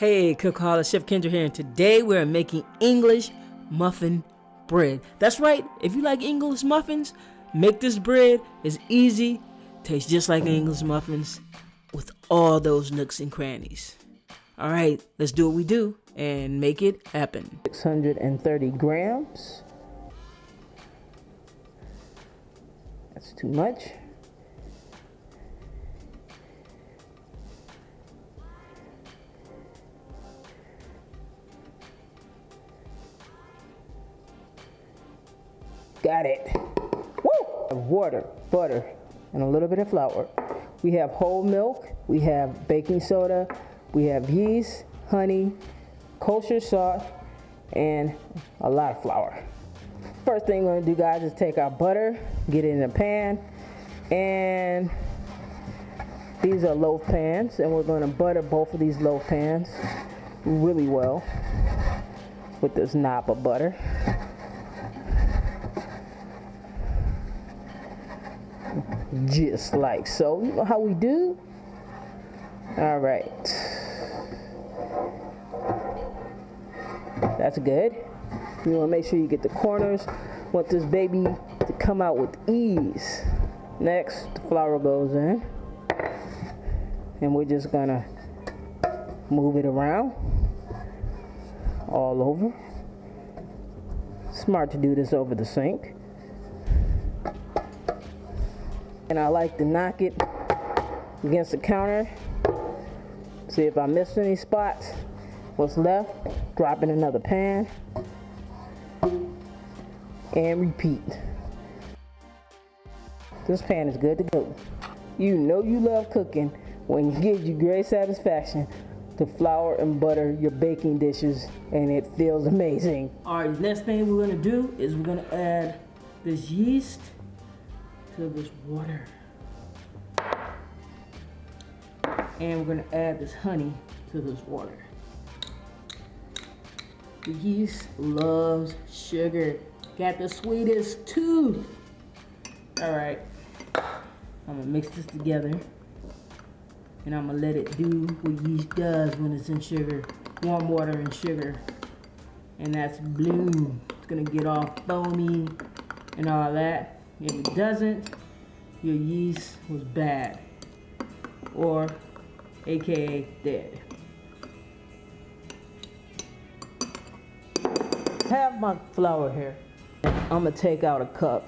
Hey, Cookaholic, Chef Kendra here, and today we're making English muffin bread. That's right, if you like English muffins, make this bread. It's easy, tastes just like English muffins with all those nooks and crannies. All right, let's do what we do and make it happen. 630 grams. That's too much. Got it. Woo! Water, butter, and a little bit of flour. We have whole milk, we have baking soda, we have yeast, honey, kosher salt, and a lot of flour. First thing we're gonna do, guys, is take our butter, get it in a pan, and these are loaf pans, and we're gonna butter both of these loaf pans really well with this knob of butter. Just like so. You know how we do? All right. That's good. You want to make sure you get the corners. Want this baby to come out with ease. Next, the flour goes in. And we're just gonna move it around all over. Smart to do this over the sink. And I like to knock it against the counter. See if I missed any spots. What's left, drop in another pan. And repeat. This pan is good to go. You know you love cooking when it gives you great satisfaction to flour and butter your baking dishes, and it feels amazing. All right, next thing we're gonna do is we're gonna add this yeast to this water, and we're going to add this honey to this water. The yeast loves sugar, got the sweetest tooth. All right, I'm gonna mix this together, and I'm gonna let it do what yeast does when it's in sugar, warm water and sugar, and that's bloom. It's gonna get all foamy and all that. If it doesn't, your yeast was bad, or AKA dead. I have my flour here. I'm gonna take out a cup.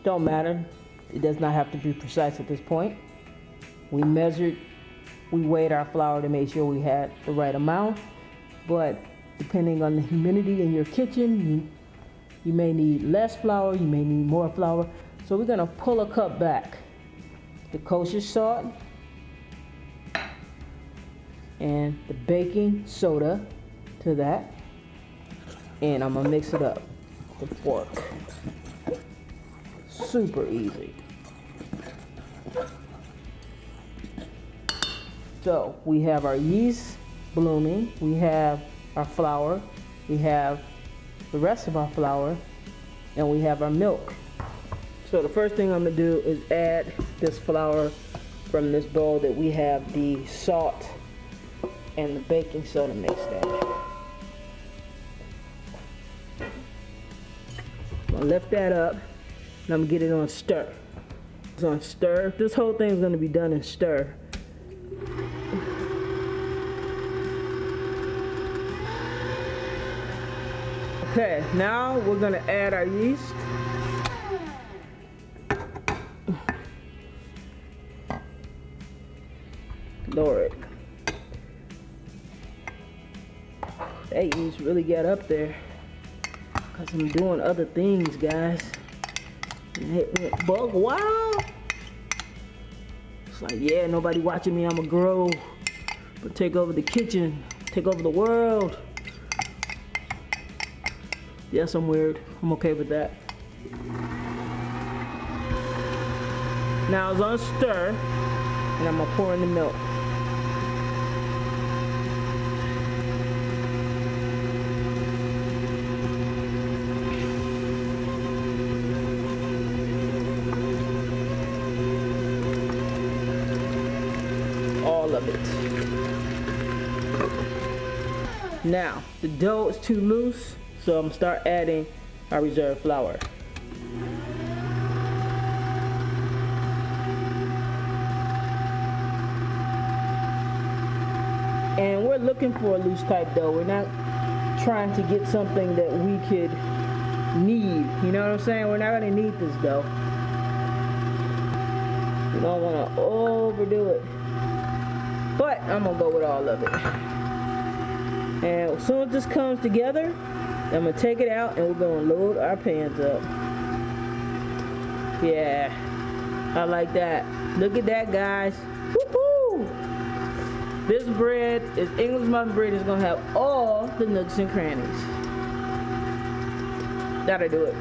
Don't matter, it does not have to be precise at this point. We measured, we weighed our flour to make sure we had the right amount, but depending on the humidity in your kitchen, you may need less flour, you may need more flour. So we're gonna pull a cup back. The kosher salt and the baking soda to that. And I'm gonna mix it up with a fork. Super easy. So we have our yeast blooming, we have our flour, we have the rest of our flour, and we have our milk. So the first thing I'm gonna do is add this flour from this bowl that we have the salt and the baking soda mixed in. I'm gonna lift that up, and I'm gonna get it on stir. It's on stir. This whole thing is gonna be done in stir. Okay, now we're gonna add our yeast. Lower it. That yeast really got up there because I'm doing other things, guys. And it went bug wild. It's like, yeah, nobody watching me, I'ma grow. But take over the kitchen, take over the world. Yes, I'm weird. I'm okay with that. Now it's on stir, and I'm gonna pour in the milk. All of it. Now, the dough is too loose, so I'm gonna start adding our reserved flour. And we're looking for a loose type dough. We're not trying to get something that we could need. You know what I'm saying? We're not gonna need this dough. You don't wanna overdo it. But I'm gonna go with all of it. And as soon as this comes together, I'm gonna take it out and we're gonna load our pans up. Yeah, I like that. Look at that, guys. Woo-hoo! This bread is English muffin bread. Is gonna have all the nooks and crannies. Gotta do it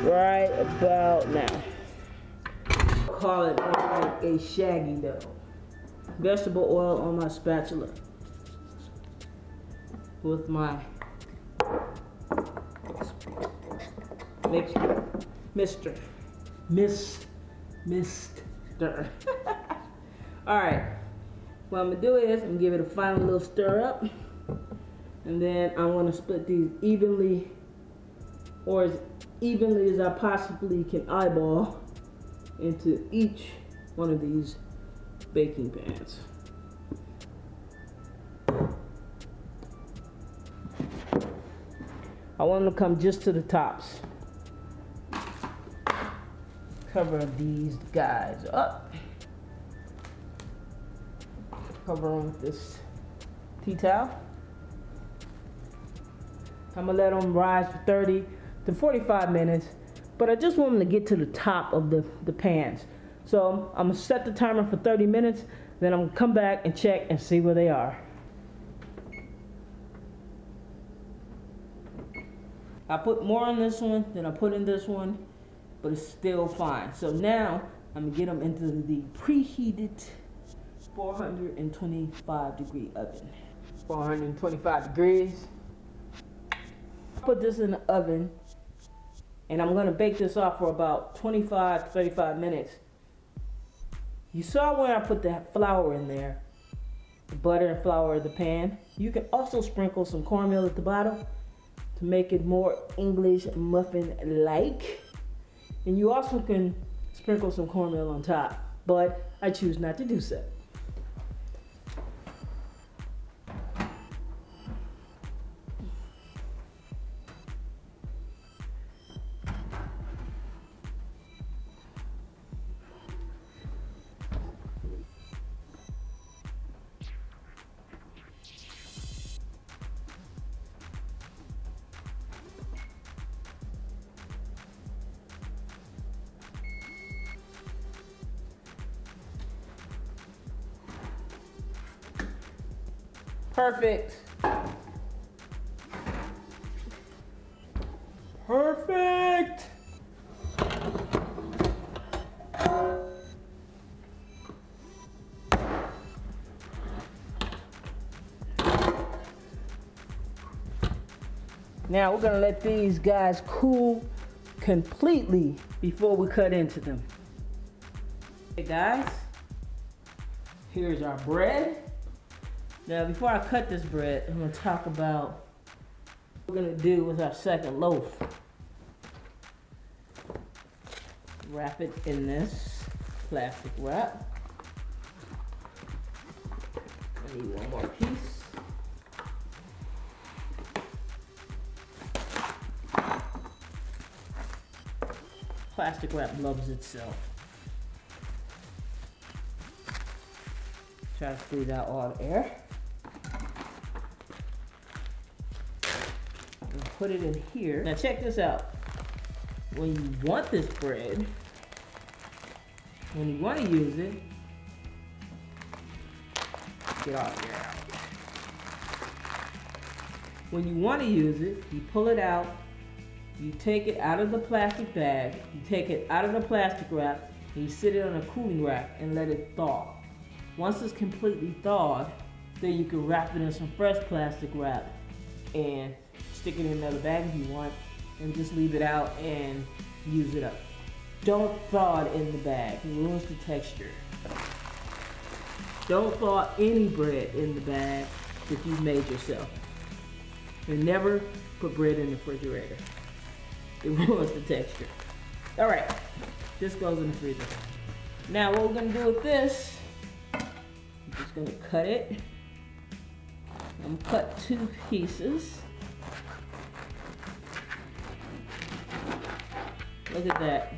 right about now. Call it like a shaggy dough. Vegetable oil on my spatula with my Mister. All right, what I'm gonna do is I'm gonna give it a final little stir up, and then I want to split these evenly, or as evenly as I possibly can eyeball, into each one of these baking pans. I want them to come just to the tops. Cover these guys up. Cover them with this tea towel. I'm gonna let them rise for 30 to 45 minutes, but I just want them to get to the top of the pans. So I'm gonna set the timer for 30 minutes, then I'm gonna come back and check and see where they are. I put more on this one than I put in this one, but it's still fine. So now I'm gonna get them into the preheated 425 degree oven. 425 degrees. Put this in the oven, and I'm gonna bake this off for about 25 to 35 minutes. You saw where I put the flour in there, the butter and flour in the pan. You can also sprinkle some cornmeal at the bottom to make it more English muffin-like. And you also can sprinkle some cornmeal on top, but I choose not to do so. Perfect. Perfect. Now we're gonna let these guys cool completely before we cut into them. Hey guys, here's our bread. Now, before I cut this bread, I'm gonna talk about what we're gonna do with our second loaf. Wrap it in this plastic wrap. I need one more piece. Plastic wrap loves itself. Try to squeeze out all the air. Put it in here. Now check this out. When you want this bread, when you want to use it, get all the air out. When you want to use it, you pull it out, you take it out of the plastic bag, you take it out of the plastic wrap, and you sit it on a cooling rack and let it thaw. Once it's completely thawed, then you can wrap it in some fresh plastic wrap and stick it in another bag if you want, and just leave it out and use it up. Don't thaw it in the bag, it ruins the texture. Don't thaw any bread in the bag that you've made yourself. And never put bread in the refrigerator. It ruins the texture. All right, this goes in the freezer. Now what we're gonna do with this, I'm just gonna cut it. I'm gonna cut 2 pieces. Look at that.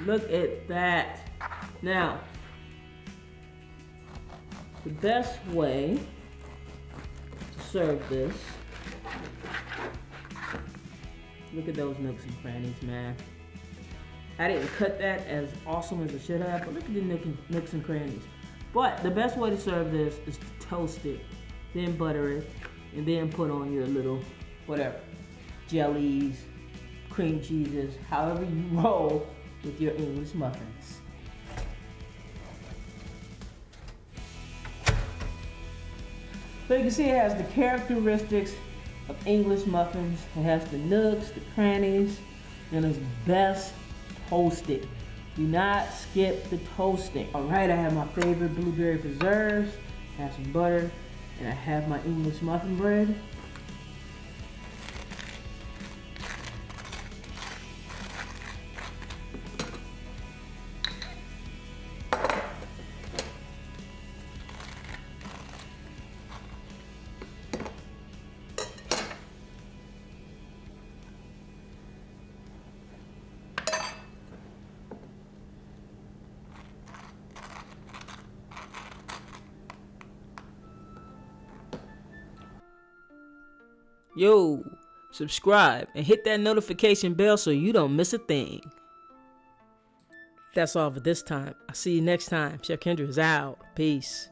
Look at that. Now, the best way to serve this, look at those nooks and crannies, man. I didn't cut that as awesome as I should have, but look at the nooks and crannies. But the best way to serve this is to toast it, then butter it, and then put on your little, whatever, jellies, cream cheeses, however you roll with your English muffins. So you can see it has the characteristics of English muffins. It has the nooks, the crannies, and it's best toasted. Do not skip the toasting. All right, I have my favorite blueberry preserves, I have some butter, and I have my English muffin bread. Yo, subscribe and hit that notification bell so you don't miss a thing. That's all for this time. I'll see you next time. Chef Kendra is out. Peace.